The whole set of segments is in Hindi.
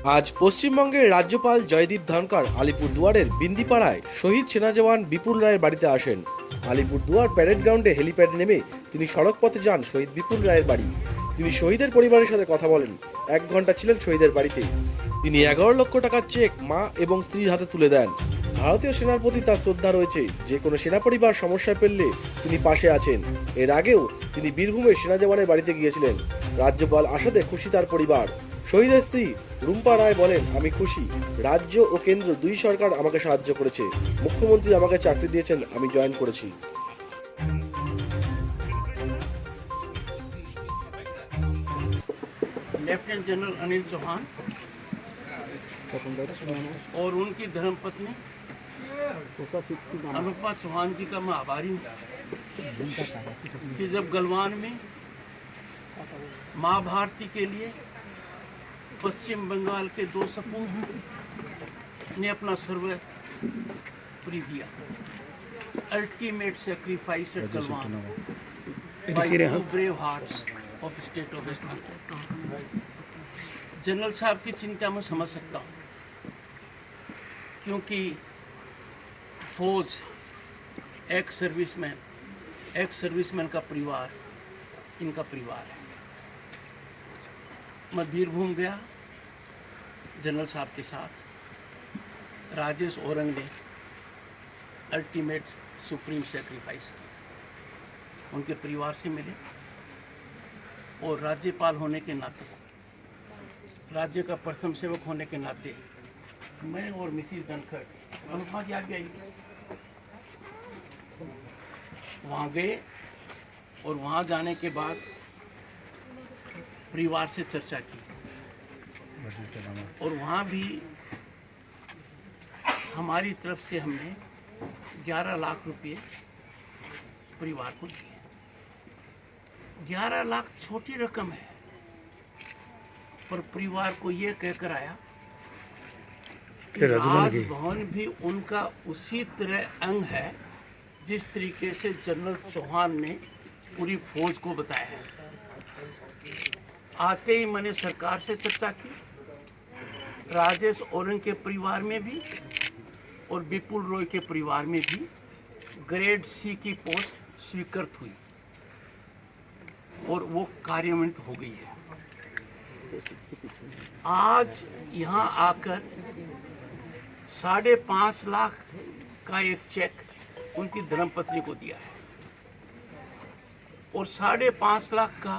আজ পশ্চিমবঙ্গের রাজ্যপাল জয়দীপ ধনকর আলিপুরদুয়ারের বিন্দিপাড়ায় শহীদ সেনা জওয়ান বিপুল রায়ের বাড়িতে আসেন। আলিপুরদুয়ার প্যারেড গ্রাউন্ডে হেলিপ্যাড নেমে তিনি সড়ক পথে যান শহীদ বিপুল রায়ের বাড়ি। তিনি শহীদের পরিবারের সাথে কথা বলেন। 1 ঘন্টা ছিলেন শহীদের বাড়িতে। তিনি 11 লক্ষ টাকার চেক মা এবং স্ত্রীর হাতে তুলে দেন। ভারতীয় সেনার প্রতি তার শ্রদ্ধা রয়েছে। যে কোনো সেনা পরিবার সমস্যায় পড়লে তিনি পাশে আছেন। এর আগেও তিনি বীরভূমের সেনা জওয়ানের বাড়িতে গিয়েছিলেন। রাজ্যপাল আসাতে খুশি তার পরিবার। শহীদের স্ত্রী রুম্পা রায় বলেন, আমি খুশি। রাজ্য ও কেন্দ্র দুই সরকার আমাকে সাহায্য করেছে। মুখ্যমন্ত্রী আমাকে চাকরি দিয়েছেন, আমি জয়েন করেছি। लेफ्टिनेंट जनरल अनिल चौहान और उनकी धर्मपत्नी अनुपमा चौहान जी का मैं आभारी हूँ कि जब गलवान में माँ भारती के लिए पश्चिम बंगाल के 2 सपूत ने अपना सर्वोपरि दिया, ultimate sacrifice at Galwan by 2 brave hearts of state of West Bengal। General साहब की चिंता मैं समझ सकता हूँ, क्योंकि फौज एक्स सर्विसमैन का परिवार इनका परिवार है। मैं बीरभूम गया जनरल साहब के साथ। राजेश औरंग ने अल्टीमेट सुप्रीम सेक्रीफाइस की, उनके परिवार से मिले और राज्यपाल होने के नाते, राज्य का प्रथम सेवक होने के नाते मैं और मिसिस धनखड़ अनुपमा जी आगे आई, वहाँ गए और वहाँ जाने के बाद परिवार से चर्चा की और वहाँ भी हमारी तरफ से हमने 11 लाख रुपए परिवार को दिए। 11 लाख छोटी रकम है, पर परिवार को ये कहकर आया कि राजभवन भी उनका उसी तरह अंग है जिस तरीके से जनरल चौहान ने पूरी फौज को बताया है। आते ही मैंने सरकार से चर्चा की, राजेश औरंग के परिवार में भी और विपुल रॉय के परिवार में भी ग्रेड सी की पोस्ट स्वीकृत हुई और वो कार्यान्वित हो गई है। आज यहाँ आकर 5.5 लाख का एक चेक उनकी धर्मपत्नी को दिया है और 5.5 लाख का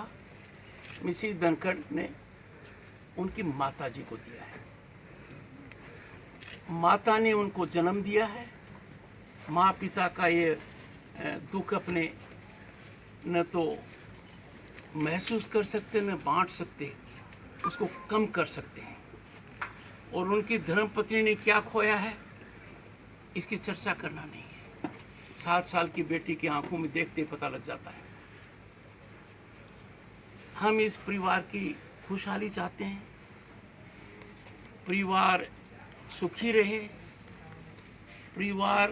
मिसिस धनखड़ ने उनकी माता जी को दिया है। माता ने उनको जन्म दिया है। माँ पिता का ये दुख अपने न तो महसूस कर सकते न बांट सकते, उसको कम कर सकते हैं। और उनकी धर्मपत्नी ने क्या खोया है इसकी चर्चा करना नहीं है। 7 साल की बेटी की आंखों में देखते पता लग जाता है। हम इस परिवार की खुशहाली चाहते हैं, परिवार सुखी रहे, परिवार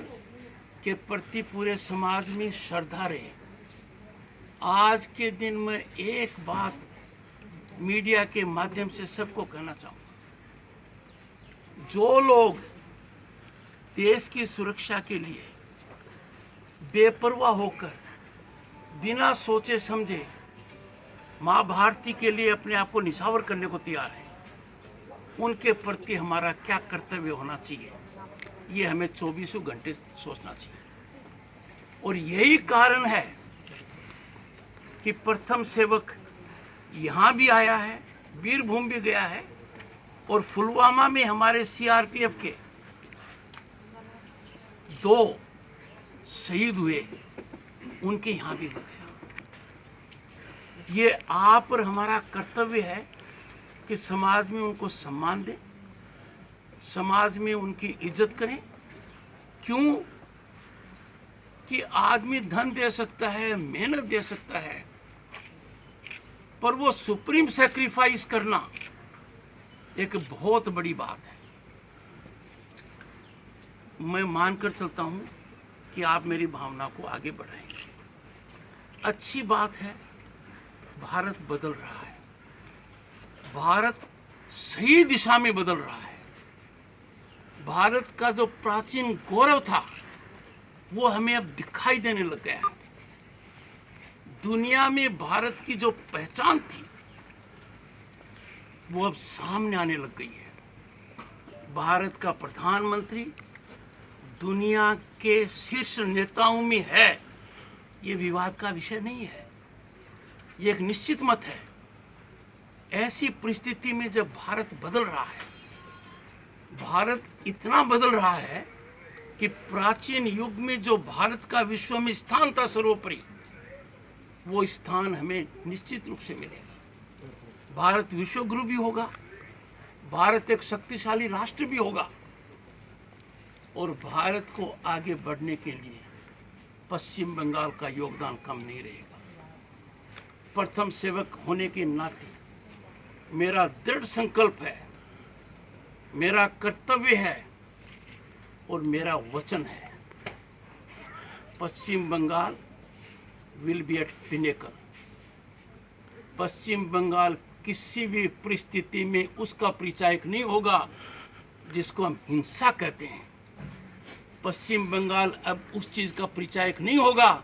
के प्रति पूरे समाज में श्रद्धा रहे। आज के दिन में एक बात मीडिया के माध्यम से सबको कहना चाहूँगा, जो लोग देश की सुरक्षा के लिए बेपरवाह होकर बिना सोचे समझे माँ भारती के लिए अपने आप को निछावर करने को तैयार है, उनके प्रति हमारा क्या कर्तव्य होना चाहिए ये हमें 24 घंटे सोचना चाहिए। और यही कारण है कि प्रथम सेवक यहाँ भी आया है, बीरभूम भी गया है और पुलवामा में हमारे सीआरपीएफ के 2 शहीद हुए, उनके यहाँ भी गया। ये आप और हमारा कर्तव्य है कि समाज में उनको सम्मान दें, समाज में उनकी इज्जत करें। क्यों कि आदमी धन दे सकता है, मेहनत दे सकता है, पर वो सुप्रीम सैक्रिफाइस करना एक बहुत बड़ी बात है। मैं मानकर चलता हूं कि आप मेरी भावना को आगे बढ़ाएंगे। अच्छी बात है, भारत बदल रहा है। भारत सही दिशा में बदल रहा है। भारत का जो प्राचीन गौरव था वो हमें अब दिखाई देने लग गया है। दुनिया में भारत की जो पहचान थी वो अब सामने आने लग गई है। भारत का प्रधानमंत्री दुनिया के शीर्ष नेताओं में है, ये विवाद का विषय नहीं है, ये एक निश्चित मत है। ऐसी परिस्थिति में जब भारत बदल रहा है, भारत इतना बदल रहा है कि प्राचीन युग में जो भारत का विश्व में स्थान था सर्वोपरि, वो स्थान हमें निश्चित रूप से मिलेगा। भारत विश्व गुरु भी होगा, भारत एक शक्तिशाली राष्ट्र भी होगा, और भारत को आगे बढ़ने के लिए पश्चिम बंगाल का योगदान कम नहीं रहेगा। प्रथम सेवक होने के नाते मेरा दृढ़ संकल्प है, मेरा कर्तव्य है और मेरा वचन है, Paschim Bangal will be at pinnacle. Paschim Bangal किसी भी परिस्थिति में उसका परिचायक नहीं होगा जिसको हम हिंसा कहते हैं। पश्चिम बंगाल अब उस चीज़ का परिचायक नहीं होगा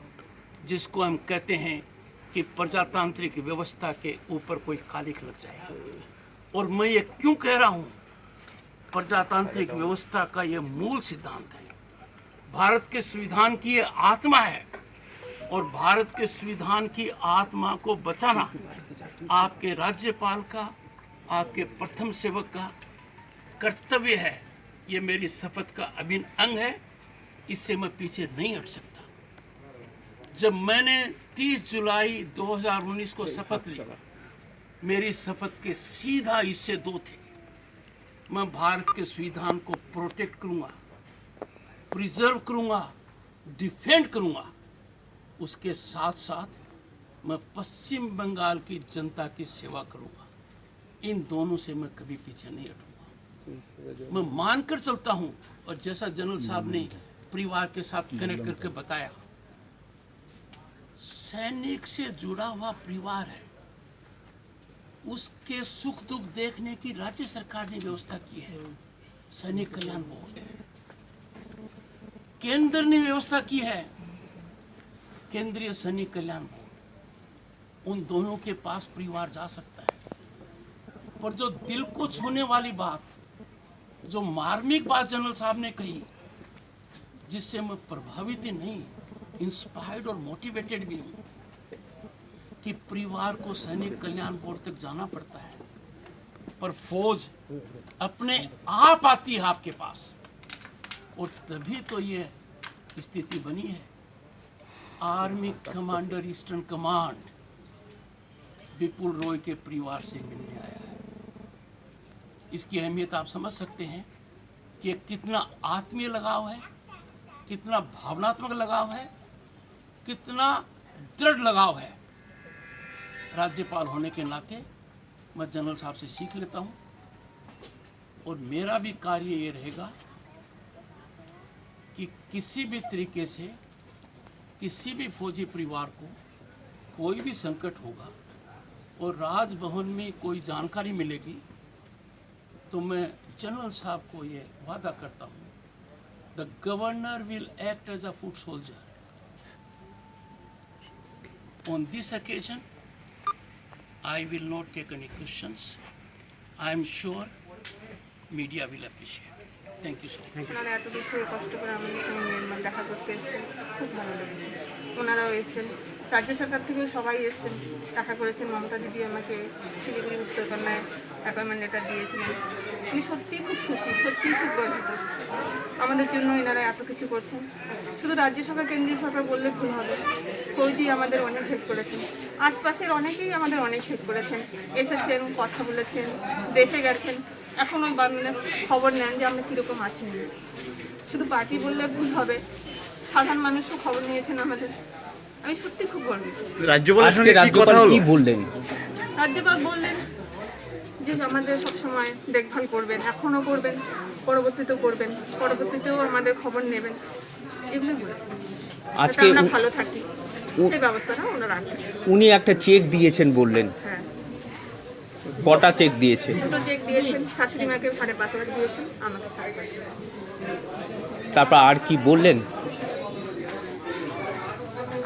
जिसको हम कहते हैं कि प्रजातांत्रिक व्यवस्था के ऊपर कोई कालिख लग जाए। और मैं ये क्यों कह रहा हूँ, प्रजातांत्रिक व्यवस्था का ये मूल सिद्धांत है, भारत के संविधान की ये आत्मा है, और भारत के संविधान की आत्मा को बचाना आपके राज्यपाल का, आपके प्रथम सेवक का कर्तव्य है। ये मेरी शपथ का अभिन्न अंग है, इससे मैं पीछे नहीं हट सकता। जब मैंने 30 जुलाई 2019 को शपथ ली, मेरी शपथ के सीधा हिस्से दो थे। मैं भारत के संविधान को प्रोटेक्ट करूंगा, प्रिजर्व करूंगा, डिफेंड करूंगा। उसके साथ साथ मैं पश्चिम बंगाल की जनता की सेवा करूंगा। इन दोनों से मैं कभी पीछे नहीं हटूंगा। मैं मानकर चलता हूं, और जैसा जनरल साहब ने परिवार के साथ कनेक्ट करके बताया, सैनिक से जुड़ा हुआ परिवार है, उसके सुख दुख देखने की राज्य सरकार ने व्यवस्था की है। सैनिक कल्याण बोर्ड, केंद्र ने व्यवस्था की है, केंद्रीय सैनिक कल्याण बोर्ड। उन दोनों के पास परिवार जा सकता है। पर जो दिल को छूने वाली बात, जो मार्मिक बात जनरल साहब ने कही, जिससे मैं प्रभावित ही नहीं, इंस्पायर्ड और मोटिवेटेड भी हूं, कि परिवार को सैनिक कल्याण बोर्ड तक जाना पड़ता है, पर फौज अपने आप आती है आपके पास, और तभी तो ये स्थिति बनी है। आर्मी कमांडर ईस्टर्न कमांड विपुल रॉय के परिवार से मिलने आया है। इसकी अहमियत आप समझ सकते हैं कि कितना आत्मीय लगाव है, कितना भावनात्मक लगाव है, कितना दृढ़ लगाव है। राज्यपाल होने के नाते मैं जनरल साहब से सीख लेता हूं, और मेरा भी कार्य ये रहेगा कि किसी भी तरीके से किसी भी फौजी परिवार को कोई भी संकट होगा और राजभवन में कोई जानकारी मिलेगी, तो मैं जनरल साहब को ये वादा करता हूँ, the governor will act as a foot soldier. On this occasion, I will not take any questions. I am sure media will appreciate. Thank you so much. ওনারা এত দূর থেকে কষ্ট করে আমাদের সঙ্গে নির্মাণ দেখা করতে এসেছেন, খুব ভালো লেগেছে। ওনারাও এসেছেন, রাজ্য সরকার থেকেও সবাই এসেছেন, দেখা করেছেন। মমতা দিদি আমাকে শিলিগুড়ি উত্তরকন্যায় অ্যাপয়েন্টমেন্ট লেটার দিয়েছিলেন। আমি সত্যিই খুব খুশি, সত্যিই খুব গর্বিত। আমাদের জন্য এনারা এত কিছু করছেন। শুধু রাজ্য সরকার, কেন্দ্রীয় সরকার বললে ভুল হবে। ফৌজি আমাদের অনেক হেল্প করেছেন, আশপাশের অনেকেই আমাদের অনেক হেল্প করেছেন, এসেছেন, কথা বলেছেন, দেখে গেছেন, এখনও খবর নেন যে আমরা কীরকম আছি। শুধু পার্টি বললে ভুল হবে, সাধারণ মানুষও খবর নিয়েছেন আমাদের। আমি সত্যি খুব গর্বিত। রাজ্যপাল কি বললেন? রাজ্যপাল বললেন যে আমাদের সবসময় দেখভাল করবেন, এখনও করবেন, পরবর্তীতেও করবেন, পরবর্তীতেও আমাদের খবর নেবেন, এগুলোই বলেছেন। আজকে আমরা ভালো থাকি, সেই ব্যবস্থাটা ওনারা রাখবেন। উনি একটা চেক দিয়েছেন বললেন। হ্যাঁ, কটা চেক দিয়েছে? দুটো চেক দিয়েছেন, শাশুড়ি মাকে 5,500 দিয়েছেন, আমাকে 5,500। তারপর আর কি বললেন?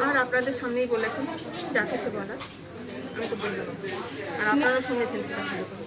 আর আপনাদের সামনেই বলেছেন যা কিছু বলার, আমি তো বললাম, আর আপনারা শুনেছেন সেটা ভালো করে।